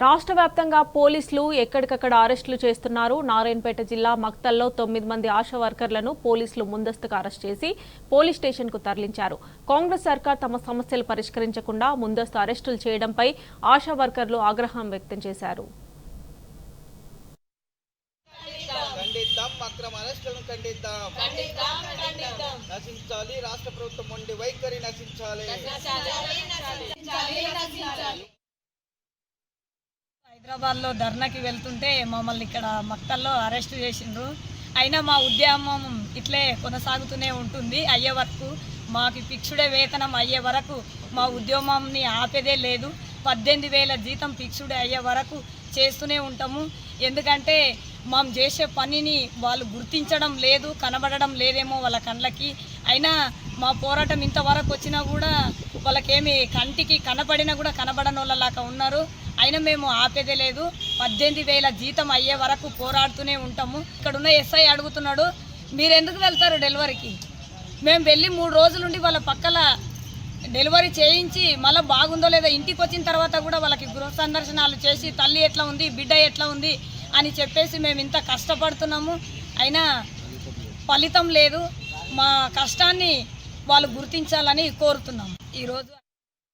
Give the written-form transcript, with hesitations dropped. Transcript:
రాష్ట్ర వ్యాప్తంగా పోలీసులు ఎక్కడికక్కడ అరెస్టులు చేస్తున్నారు. నారాయణపేట జిల్లా మక్తల్లో 9 మంది ఆశా వర్కర్లను పోలీసులు ముందస్తుగా అరెస్ట్ చేసి పోలీస్ స్టేషన్కు తరలించారు. కాంగ్రెస్ సర్కార్ తమ సమస్యలు పరిష్కరించకుండా ముందస్తు అరెస్టులు చేయడంపై ఆశా వర్కర్లు ఆగ్రహం వ్యక్తం చేశారు. హైదరాబాద్లో ధర్నాకి వెళ్తుంటే మమ్మల్ని ఇక్కడ మక్తల్లో అరెస్ట్ చేసిండ్రు. అయినా మా ఉద్యమం ఇట్లే కొనసాగుతూనే ఉంటుంది. అయ్యే వరకు మాకు ఫిక్స్డే వేతనం అయ్యే వరకు మా ఉద్యమంని ఆపేదే లేదు. 18,000 జీతం ఫిక్స్డే అయ్యే వరకు చేస్తూనే ఉంటాము. ఎందుకంటే మనం చేసే పనిని వాళ్ళు గుర్తించడం లేదు, కనబడడం లేదేమో వాళ్ళ కళ్ళకి. అయినా మా పోరాటం ఇంతవరకు వచ్చినా కూడా వాళ్ళకేమి కంటికి కనపడినా కూడా కనబడని వాళ్ళలాగా ఉన్నారు. అయినా మేము ఆపేదే లేదు. 18,000 జీతం అయ్యే వరకు పోరాడుతూనే ఉంటాము. ఇక్కడున్న ఎస్ఐ అడుగుతున్నాడు, మీరు ఎందుకు వెళ్తారు డెలివరీకి? మేము వెళ్ళి 3 రోజులుండి వాళ్ళ పక్కల డెలివరీ చేయించి మళ్ళీ బాగుందో లేదో ఇంటికి వచ్చిన తర్వాత కూడా వాళ్ళకి గృహ సందర్శనాలు చేసి తల్లి ఎట్లా ఉంది, బిడ్డ ఎట్లా ఉంది అని చెప్పేసి మేము ఇంత కష్టపడుతున్నాము. అయినా ఫలితం లేదు. మా కష్టాన్ని వాళ్ళు గుర్తించాలని కోరుతున్నాము. ఈరోజు